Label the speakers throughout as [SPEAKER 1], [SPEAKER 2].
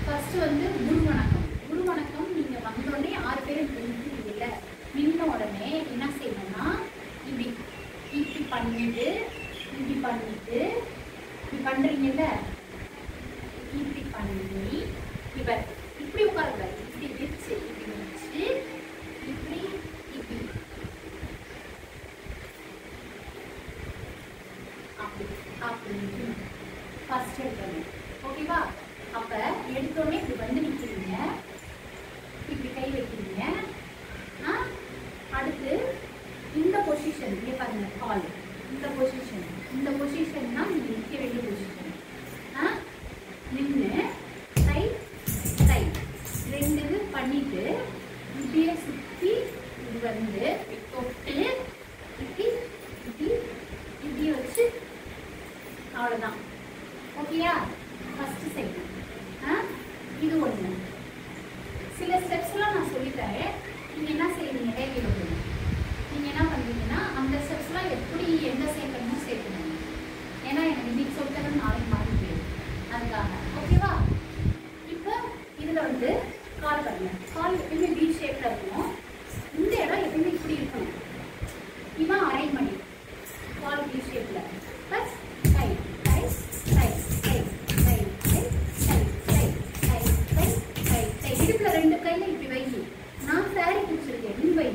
[SPEAKER 1] First வந்து குரு வணக்கம். குரு வணக்கம் நீங்க வந்த உடனே 6 பேர் நின்றுட்டீங்கல்ல, நின்ன உடனே என்ன செய்யணும்னா இப்படி இப்படி பண்ணிட்டு இப்படி பண்ணிட்டு இப்படி பண்றீங்கல்ல, இப்படி பண்ணி இவர் இப்படி உட்காருங்க, இப்படி வச்சு இப்படி வச்சு இப்படி இப்படி அப்படி அப்படி ஃபர்ஸ்ட் எடுக்கணும். ஓகேவா? அப்ப எடுத்தோடனே இப்படி வந்து நிற்கிறீங்க, இப்படி கை வைக்கிறீங்க. அடுத்து இந்த பொசிஷன் இங்கே பாருங்க, கால் இந்த பொசிஷன் தான் நீங்க நிற்க வேண்டிய பொசிஷன். நின்று கை கை 2 இது பண்ணிட்டு இப்படியே சுற்றி இது வந்து தொட்டு இப்படி இப்படி இப்படி வச்சு அவ்வளோதான். ஓகேயா? ஃபர்ஸ்ட் சைடு இது ஒன்று. சில ஸ்டெப்ஸ்லாம் நான் சொல்லித்தரேன், நீங்கள் என்ன செய்வீங்க ரேகையில் போகணும். நீங்கள் என்ன பண்ணுவீங்கன்னா அந்த ஸ்டெப்ஸ்லாம் எப்படி எங்கே சேர்க்கணுமோ சேர்க்கணும். ஏன்னா எனக்கு இன்னைக்கு சொல்லித்தரேன், நாளைக்கு மறந்து போயிடும், அதுக்காக. ஓகேவா? இப்போ இதில் வந்து கால் பாருங்க, கால் எப்பயுமே பி ஷேப்பில் இருக்கணும். இந்த இடம் எப்பயுமே இப்படி இருக்கணும். இவன் அரை மணி கால் பி ஷேப்பில் ப்ளஸ் கை கை கை கை கை கை கை கை கை கை கை கை இடுப்புல 2 கையில இப்படி வை. நான் சாரி பிடிச்சிருக்கேன், நீ வை.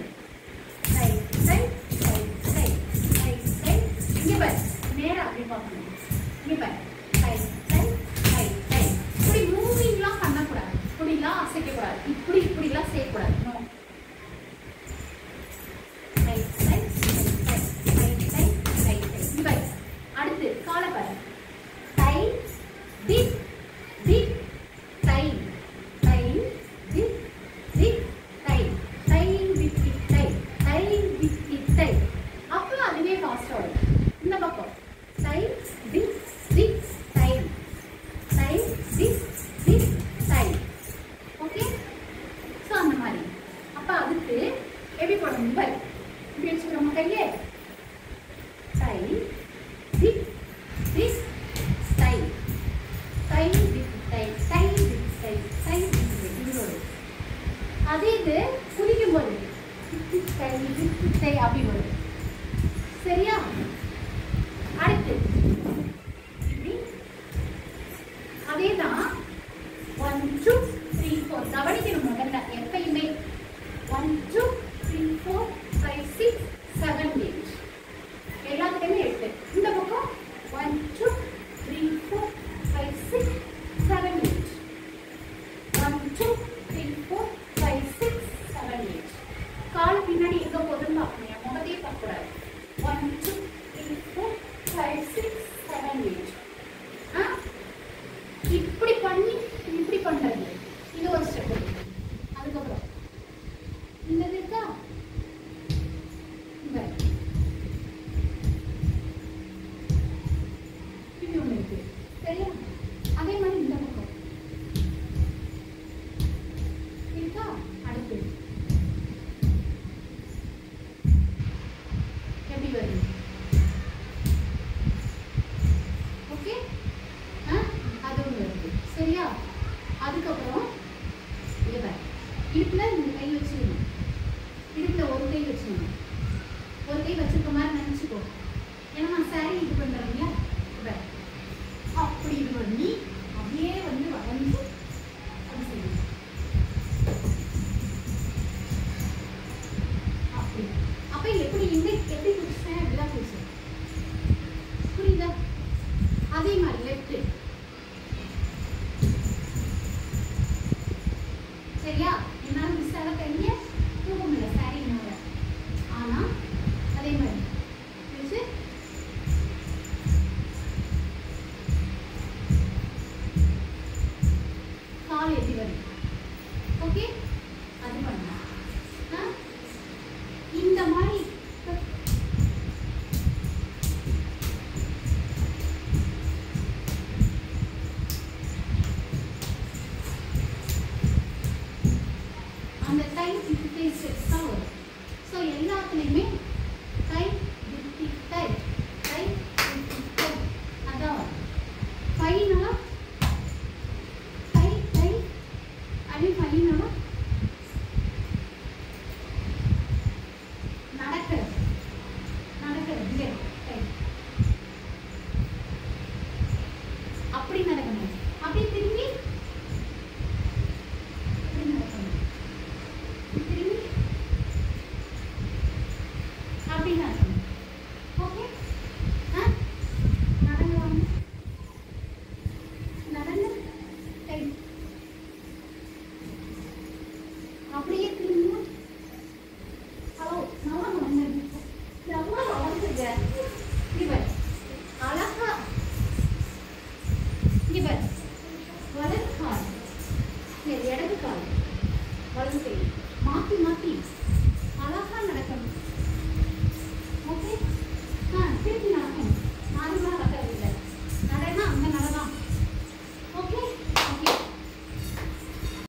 [SPEAKER 1] கை கை கை கை கை கை இங்க பாரு, நேரா அப்படி பார்க்கணும். இங்க பாரு, கை கை கை கை. இப்படி மூவிங்லாம் பண்ணக்கூடாது, இப்படிலாம் அசைக்கக்கூடாது, இப்படி இப்படிலாம் செய்யக்கூடாது. நோ. கை கை கை கை கை கை கை இங்க பாரு. அடுத்து காலை பாரு, கை திக் திக் கை கை திக் திக் கை கை விக்கி கை கை விக்கி கை. அப்புறம் அதுவே ஃபாஸ்டா வரும். இந்த பக்கம் கை திக் திக் கை கை திக் திக் கை. ஓகே? ஸோ அந்த மாதிரி. அப்போ அதுக்கு எப்படி போடணும் பாரு, இப்படி வச்சுக்கிறோம் கையே. கை திக் திக் கை கை திக் கை கை திக் கை கை திக் கை. இது வரும். அதே இது குடிக்கும் போது கை திக் கை அப்படி வரும். சரியா? அடுத்து இப்படி அதே தான் 1 2 3 4 கவனிக்கணும். முதல்ல எப்பயுமே 1 2 3 4 5 6 7 8 எல்லாத்துக்குமே 8. இந்த பக்கம் 1 2 3 4 5 6 7 8 1 2 3 4 5 6 7 8. கால் பின்னாடி எங்க போகுதுன்னு பார்க்கணும், முகத்தையே பார்க்கக்கூடாது. 1 2 3 4 5 6 7 8. இப்படி பண்ணி இப்படி பண்றது, இது ஒரு ஸ்டெப். அதுக்கப்புறம் இந்த இருக்கா, இது ஒன்று இருக்கு. சரியா? அதே மாதிரி இந்த பக்கம் இருக்கா. அடுத்து எப்படி வருது? ஓகே? அது ஒன்று இருக்கு. சரியா? அதுக்கப்புறம் இடுப்புல இந்த கை வச்சுக்கணும், இடுப்புல ஒரு கை வச்சுக்கணும். ஒரு கை வச்சிருக்க மாதிரி நினைச்சுக்கோ. ஏன்னா நான் சாரி இது பண்றேன்ல, அப்படி இது பண்ணி அப்படியே வந்து வளைஞ்சு அப்படி செய்யணும். அப்படி அப்ப எப்படி இந்த எப்படி பிடிச்சேன் அப்படிதான் பிடிச்சேன். புரியுதா? அதே மாதிரி லெஃப்ட். சரியா? என்னால மிஸ் ஆக கைய தூக்க முடியல சாரினால. ஆனா அதே மாதிரி வச்சு கால் எப்படி வருது. ஓகே? அது பண்ணலாம். இந்த மாதிரி அந்த கை இப்படி ஸ்டெப்ஸ் தான் வரும். ஸோ எல்லாத்துலேயுமே கை இப்படி கை கை இப்படி கை அதான் வரும். ஃபைனலாக கை கை வலது கை மாத்தி மாத்தி